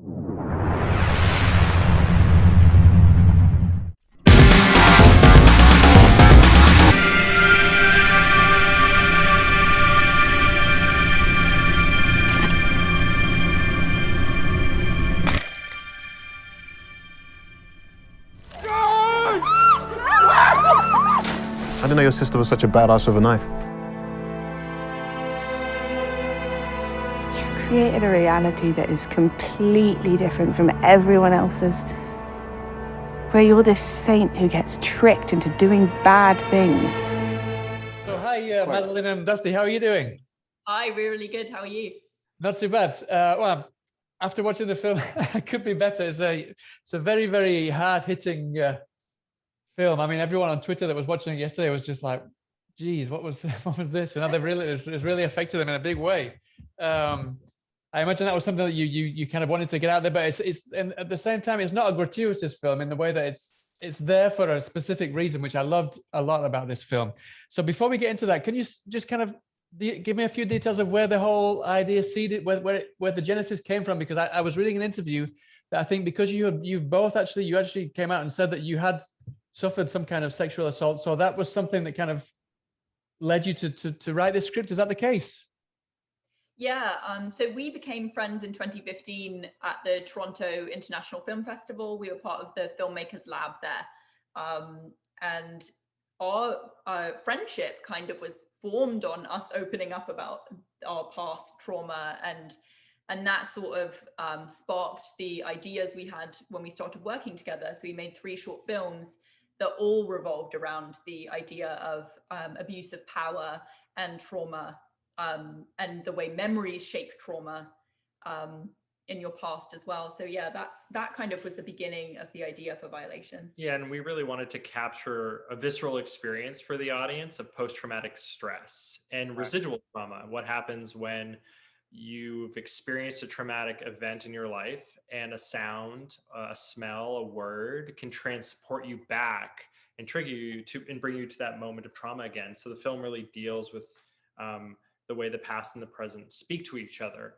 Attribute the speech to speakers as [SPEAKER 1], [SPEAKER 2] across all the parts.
[SPEAKER 1] I didn't know your sister was such a badass with a knife.
[SPEAKER 2] You've created a reality that is completely different from everyone else's, where you're this saint who gets tricked into doing bad things.
[SPEAKER 3] So hi, Madeleine and Dusty, how are you doing?
[SPEAKER 4] Hi, we're really good. How are you?
[SPEAKER 3] Not too bad. Well, after watching the film, I could be better. It's a very, very hard-hitting film. I mean, everyone on Twitter that was watching it yesterday was just like, geez, what was this? And it's really affected them in a big way. I imagine that was something that you kind of wanted to get out there, but and at the same time, it's not a gratuitous film in the way that it's there for a specific reason, which I loved a lot about this film. So before we get into that, can you just kind of give me a few details of where the whole idea seeded, where the genesis came from? Because I was reading an interview that I think because you both actually came out and said that you had suffered some kind of sexual assault. So that was something that kind of led you to write this script. Is that the case?
[SPEAKER 4] Yeah, so we became friends in 2015 at the Toronto International Film Festival. We were part of the Filmmakers Lab there. And our friendship kind of was formed on us opening up about our past trauma, and that sort of sparked the ideas we had when we started working together. So we made 3 short films that all revolved around the idea of abuse of power and trauma, and the way memories shape trauma in your past as well. So yeah, that kind of was the beginning of the idea for Violation.
[SPEAKER 5] Yeah, and we really wanted to capture a visceral experience for the audience of post-traumatic stress and residual trauma. What happens when you've experienced a traumatic event in your life and a sound, a smell, a word can transport you back and trigger you to and bring you to that moment of trauma again. So the film really deals with the way the past and the present speak to each other,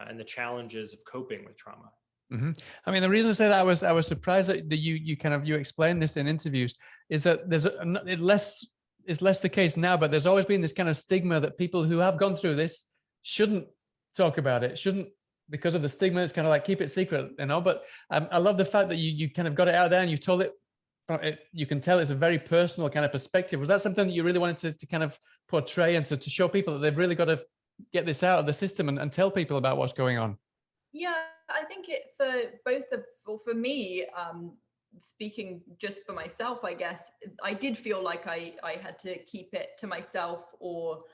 [SPEAKER 5] and the challenges of coping with trauma.
[SPEAKER 3] Mm-hmm. I mean, the reason I say that I was surprised that you explained this in interviews is that it's less the case now, but there's always been this kind of stigma that people who have gone through this shouldn't talk about it, shouldn't, because of the stigma. It's kind of like, keep it secret, you know. But I love the fact that you kind of got it out there and you told it. You can tell it's a very personal kind of perspective. Was that something that you really wanted to kind of portray and to show people that they've really got to get this out of the system and tell people about what's going on?
[SPEAKER 4] Yeah, I think for me, speaking just for myself, I guess, I did feel like I had to keep it to myself, or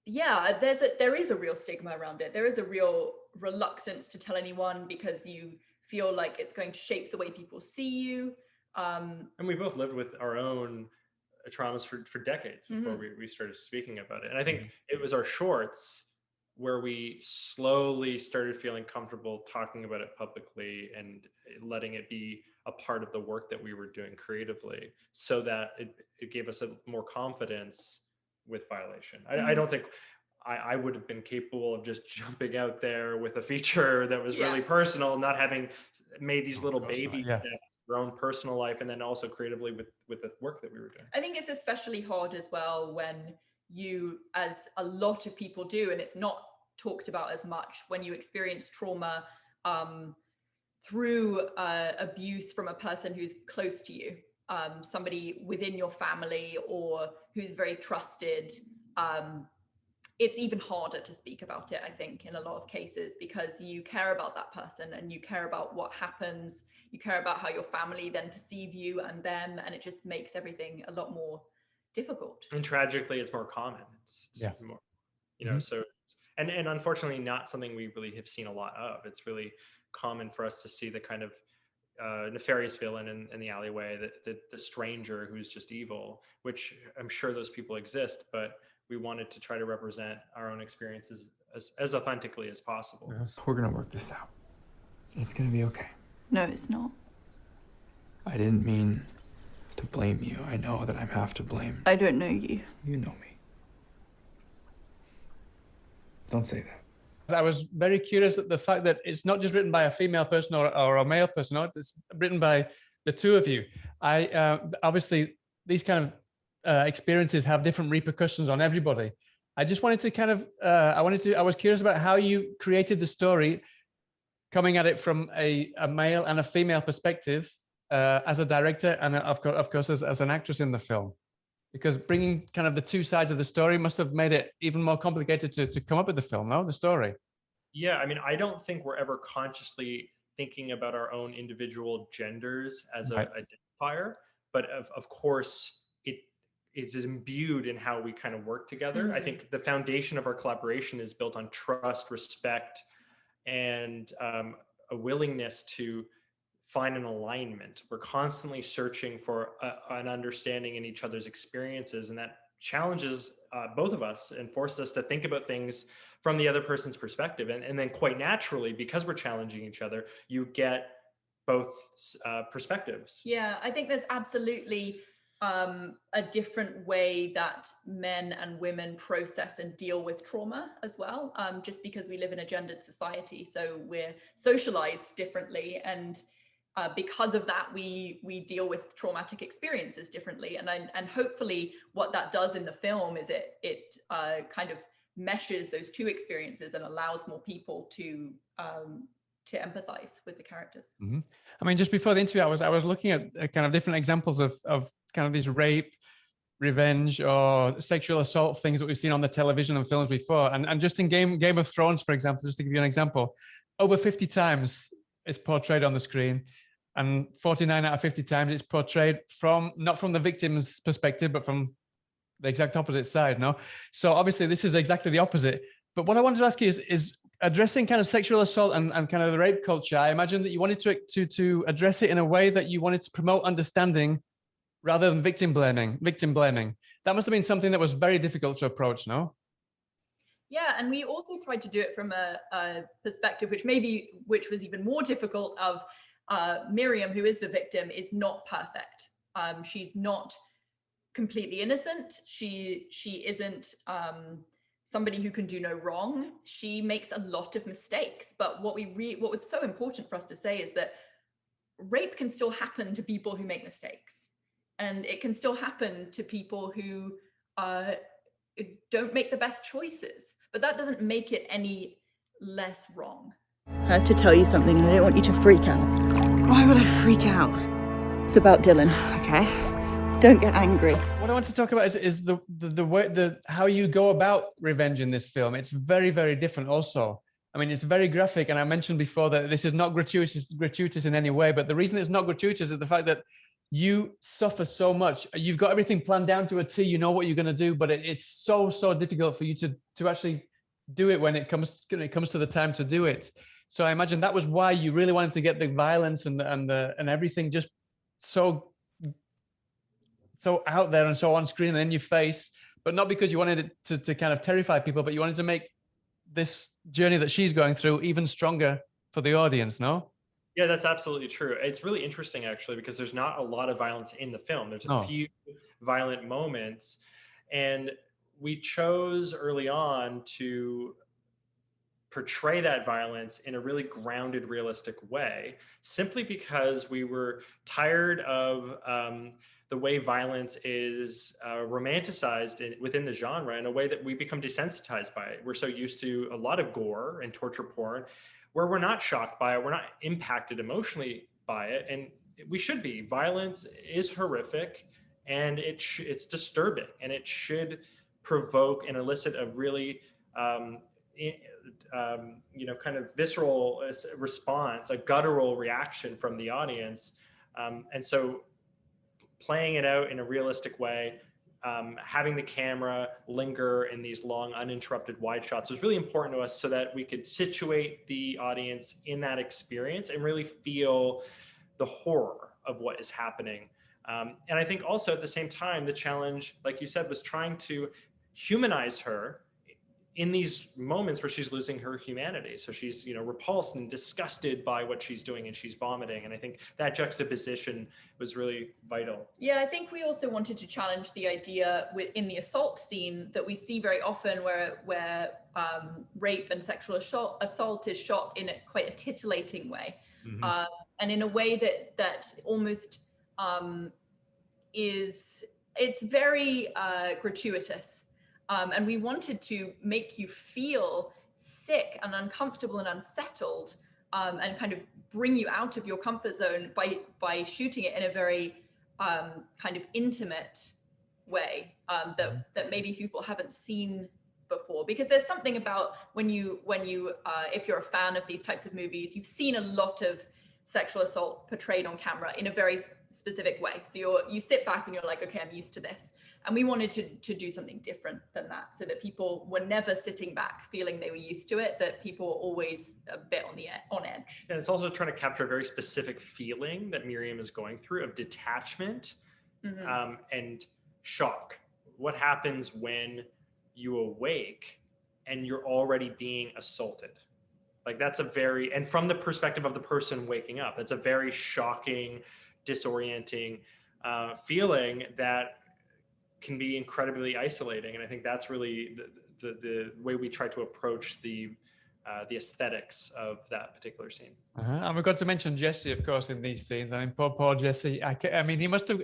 [SPEAKER 4] yeah, there is a real stigma around it. There is a real reluctance to tell anyone because you feel like it's going to shape the way people see you.
[SPEAKER 5] And we both lived with our own traumas for decades before we started speaking about it. And I think it was our shorts where we slowly started feeling comfortable talking about it publicly and letting it be a part of the work that we were doing creatively, so that it gave us more confidence with Violation. I don't think I would have been capable of just jumping out there with a feature that was really personal, not having made these little babies that their own personal life, and then also creatively with the work that we were doing.
[SPEAKER 4] I think it's especially hard as well when you, as a lot of people do, and it's not talked about as much, when you experience trauma through abuse from a person who's close to you, somebody within your family or who's very trusted. It's even harder to speak about it, I think, in a lot of cases, because you care about that person and you care about what happens. You care about how your family then perceive you and them, and it just makes everything a lot more difficult.
[SPEAKER 5] And tragically, it's more common. It's more, so, and unfortunately not something we really have seen a lot of. It's really common for us to see the kind of nefarious villain in the alleyway, the stranger who's just evil, which I'm sure those people exist, but we wanted to try to represent our own experiences as authentically as possible.
[SPEAKER 6] We're gonna work this out. It's gonna be okay.
[SPEAKER 4] No, it's not.
[SPEAKER 6] I didn't mean to blame you. I know that I'm half to blame.
[SPEAKER 4] I don't know you.
[SPEAKER 6] You know me. Don't say that.
[SPEAKER 3] I was very curious at the fact that it's not just written by a female person or a male person. No, it's written by the two of you. Obviously, these kind of experiences have different repercussions on everybody. I just wanted to kind of, I was curious about how you created the story, coming at it from a male and a female perspective as a director, and of course as an actress in the film. Because bringing kind of the two sides of the story must have made it even more complicated to come up with the film, no? The story.
[SPEAKER 5] Yeah, I mean, I don't think we're ever consciously thinking about our own individual genders as
[SPEAKER 3] Right.
[SPEAKER 5] a identifier, but of course it is imbued in how we kind of work together. I think the foundation of our collaboration is built on trust, respect, and a willingness to find an alignment. We're constantly searching for an understanding in each other's experiences, and that challenges both of us and forces us to think about things from the other person's perspective. And then quite naturally, because we're challenging each other, you get both perspectives.
[SPEAKER 4] Yeah, I think there's absolutely a different way that men and women process and deal with trauma as well, just because we live in a gendered society. So we're socialized differently, and because of that, we deal with traumatic experiences differently. And hopefully what that does in the film is it kind of meshes those two experiences and allows more people to empathize with the characters.
[SPEAKER 3] Mm-hmm. I mean, just before the interview, I was looking at kind of different examples of kind of these rape, revenge, or sexual assault things that we've seen on the television and films before. And just in Game of Thrones, for example, just to give you an example, over 50 times it's portrayed on the screen. And 49 out of 50 times it's portrayed not from the victim's perspective, but from the exact opposite side, no? So obviously this is exactly the opposite. But what I wanted to ask you is addressing kind of sexual assault and kind of the rape culture. I imagine that you wanted to address it in a way that you wanted to promote understanding rather than victim blaming. That must have been something that was very difficult to approach, no?
[SPEAKER 4] Yeah, and we also tried to do it from a perspective which was even more difficult of Miriam, who is the victim, is not perfect. She's not completely innocent. She isn't somebody who can do no wrong. She makes a lot of mistakes. But what was so important for us to say is that rape can still happen to people who make mistakes, and it can still happen to people who don't make the best choices. But that doesn't make it any less wrong.
[SPEAKER 7] I have to tell you something, and I don't want you to freak out.
[SPEAKER 2] Why would I freak out?
[SPEAKER 7] It's about Dylan.
[SPEAKER 2] Okay.
[SPEAKER 7] Don't get angry.
[SPEAKER 3] What I want to talk about is the way how you go about revenge in this film. It's very, very different also. I mean, it's very graphic, and I mentioned before that this is not gratuitous in any way, but the reason it's not gratuitous is the fact that you suffer so much. You've got everything planned down to a T, you know what you're going to do, but it is so difficult for you to actually do it when it comes to the time to do it. So I imagine that was why you really wanted to get the violence and everything just so out there and so on screen and in your face, but not because you wanted it to kind of terrify people, but you wanted to make this journey that she's going through even stronger for the audience, no?
[SPEAKER 5] Yeah, that's absolutely true. It's really interesting, actually, because there's not a lot of violence in the film. There's a few violent moments, and we chose early on to portray that violence in a really grounded, realistic way, simply because we were tired of the way violence is romanticized within the genre in a way that we become desensitized by it. We're so used to a lot of gore and torture porn where we're not shocked by it, we're not impacted emotionally by it, and we should be. Violence is horrific, and it's disturbing, and it should provoke and elicit a really kind of visceral response, a guttural reaction from the audience. And so playing it out in a realistic way, having the camera linger in these long uninterrupted wide shots was really important to us so that we could situate the audience in that experience and really feel the horror of what is happening. And I think also at the same time, the challenge, like you said, was trying to humanize her in these moments where she's losing her humanity. So she's, repulsed and disgusted by what she's doing, and she's vomiting. And I think that juxtaposition was really vital.
[SPEAKER 4] Yeah, I think we also wanted to challenge the idea in the assault scene that we see very often where rape and sexual assault is shot in quite a titillating way, and in a way that almost it's very gratuitous, and we wanted to make you feel sick and uncomfortable and unsettled, and kind of bring you out of your comfort zone by shooting it in a very kind of intimate way, that maybe people haven't seen before. Because there's something about when you if you're a fan of these types of movies, you've seen a lot of sexual assault portrayed on camera in a very specific way. So you sit back and you're like, okay, I'm used to this. And we wanted to do something different than that, so that people were never sitting back feeling they were used to it, that people were always a bit on edge.
[SPEAKER 5] And it's also trying to capture a very specific feeling that Miriam is going through of detachment, and shock. What happens when you awake and you're already being assaulted? Like, that's and from the perspective of the person waking up, it's a very shocking, disorienting feeling that can be incredibly isolating. And I think that's really the way we try to approach the aesthetics of that particular scene.
[SPEAKER 3] And we've got to mention Jesse, of course, in these scenes. I mean, poor Jesse. I mean, he must have,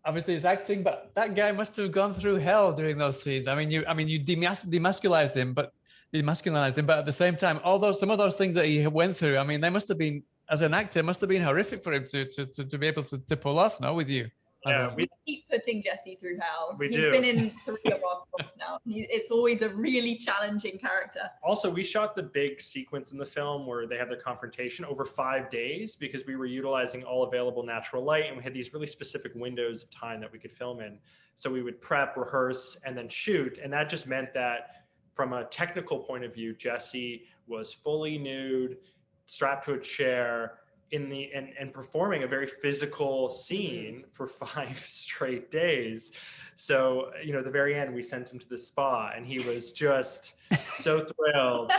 [SPEAKER 3] obviously he's acting, but that guy must have gone through hell during those scenes. I mean, you demasculized him, but at the same time, some of those things that he went through, I mean, they must have been, as an actor, must have been horrific for him to be able to pull off, no, with you.
[SPEAKER 5] Yeah,
[SPEAKER 4] we keep putting Jesse through hell.
[SPEAKER 5] He's
[SPEAKER 4] been in 3 of our films now. It's always a really challenging character.
[SPEAKER 5] Also, we shot the big sequence in the film where they have their confrontation over 5 days, because we were utilizing all available natural light, and we had these really specific windows of time that we could film in. So we would prep, rehearse, and then shoot. And that just meant that from a technical point of view, Jesse was fully nude, strapped to a chair, and performing a very physical scene for 5 straight days. So, at the very end, we sent him to the spa, and he was just so thrilled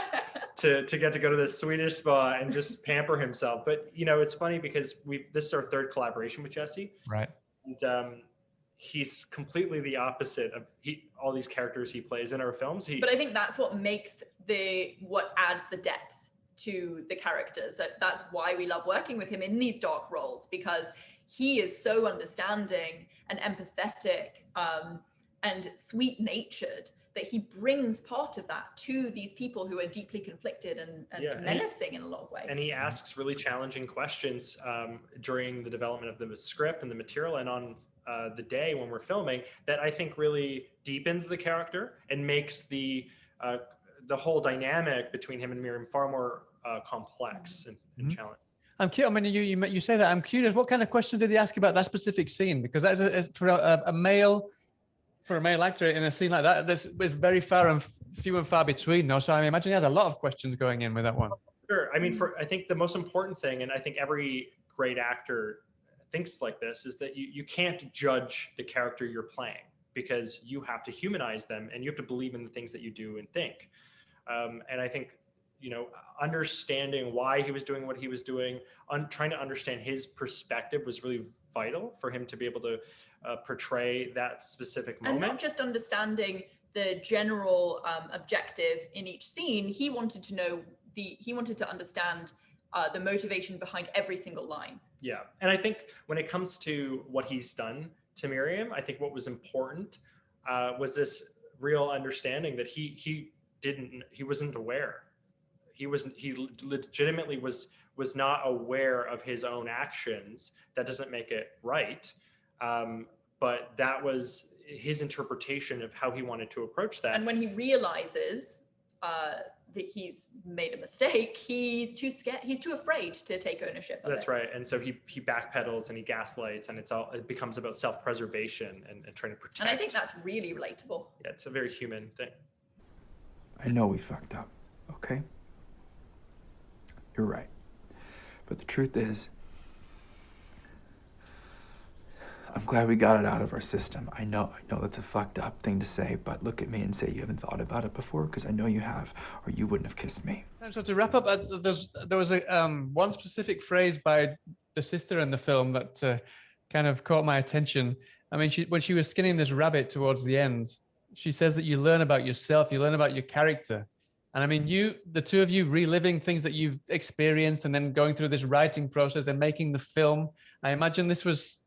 [SPEAKER 5] to get to go to this Swedish spa and just pamper himself. But, it's funny because this is our 3rd collaboration with Jesse.
[SPEAKER 3] Right.
[SPEAKER 5] And he's completely the opposite of all these characters he plays in our films.
[SPEAKER 4] But I think that's what makes what adds the depth to the characters. That's why we love working with him in these dark roles, because he is so understanding and empathetic, and sweet-natured, that he brings part of that to these people who are deeply conflicted and menacing in a lot of ways.
[SPEAKER 5] And he asks really challenging questions during the development of the script and the material, and on the day when we're filming, that I think really deepens the character and makes the whole dynamic between him and Miriam far more complex and challenging.
[SPEAKER 3] I'm curious. I mean, you say that. I'm curious. What kind of questions did he ask about that specific scene? Because that's for a male actor in a scene like that, it's very few and far between. No, so I imagine he had a lot of questions going in with that one.
[SPEAKER 5] Sure. I mean, I think the most important thing, and I think every great actor thinks like this, is that you can't judge the character you're playing, because you have to humanize them and you have to believe in the things that you do and think. And I think, understanding why he was doing what he was doing, trying to understand his perspective was really vital for him to be able to portray that specific moment.
[SPEAKER 4] And not just understanding the general objective in each scene, he wanted to understand the motivation behind every single line.
[SPEAKER 5] Yeah. And I think when it comes to what he's done to Miriam, I think what was important was this real understanding that he wasn't aware. He legitimately was not aware of his own actions. That doesn't make it right. But that was his interpretation of how he wanted to approach that.
[SPEAKER 4] And when he realizes that he's made a mistake, he's too scared, he's too afraid to take ownership of it.
[SPEAKER 5] That's right. And so he backpedals and he gaslights, and it becomes about self-preservation and trying to protect.
[SPEAKER 4] And I think that's really relatable.
[SPEAKER 5] Yeah, it's a very human thing.
[SPEAKER 6] I know we fucked up, okay? You're right. But the truth is, I'm glad we got it out of our system. I know that's a fucked up thing to say, but look at me and say you haven't thought about it before, because I know you have, or you wouldn't have kissed me.
[SPEAKER 3] So to wrap up, there was one specific phrase by the sister in the film that kind of caught my attention. I mean, when she was skinning this rabbit towards the end, she says that you learn about yourself, you learn about your character. And I mean, the two of you reliving things that you've experienced and then going through this writing process and making the film. I imagine this was,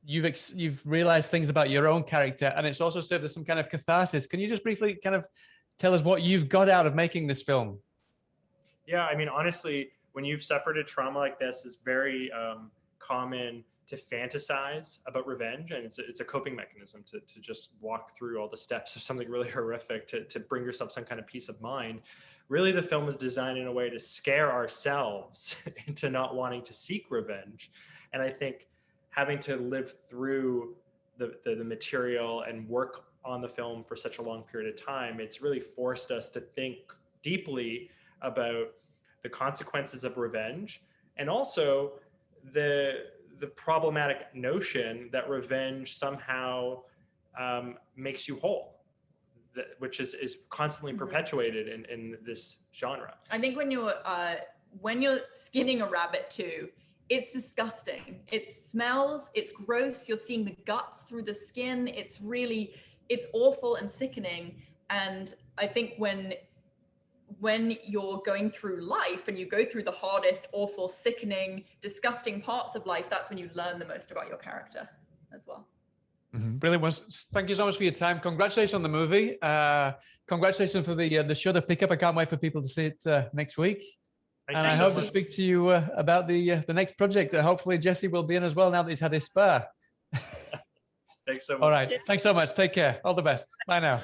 [SPEAKER 3] you've realized things about your own character, and it's also served as some kind of catharsis. Can you just briefly kind of tell us what you've got out of making this film?
[SPEAKER 5] Yeah, I mean, honestly, when you've suffered a trauma like this, it's very common to fantasize about revenge, and it's a coping mechanism to just walk through all the steps of something really horrific to bring yourself some kind of peace of mind. Really, the film is designed in a way to scare ourselves into not wanting to seek revenge. And I think having to live through the material and work on the film for such a long period of time, it's really forced us to think deeply about the consequences of revenge, and also the problematic notion that revenge somehow makes you whole, which is constantly perpetuated in this genre.
[SPEAKER 4] I think when you're skinning a rabbit too, it's disgusting. It smells, it's gross. You're seeing the guts through the skin. It's awful and sickening. And I think when you're going through life and you go through the hardest, awful, sickening, disgusting parts of life, that's when you learn the most about your character as well.
[SPEAKER 3] Brilliant. Well, thank you so much for your time. Congratulations on the movie. Congratulations for the Shudder pickup. I can't wait for people to see it next week. And I hope to speak to you about the next project that hopefully Jesse will be in as well now that he's had his spur.
[SPEAKER 5] Thanks so much.
[SPEAKER 3] All right. Thanks so much. Take care. All the best. Bye now.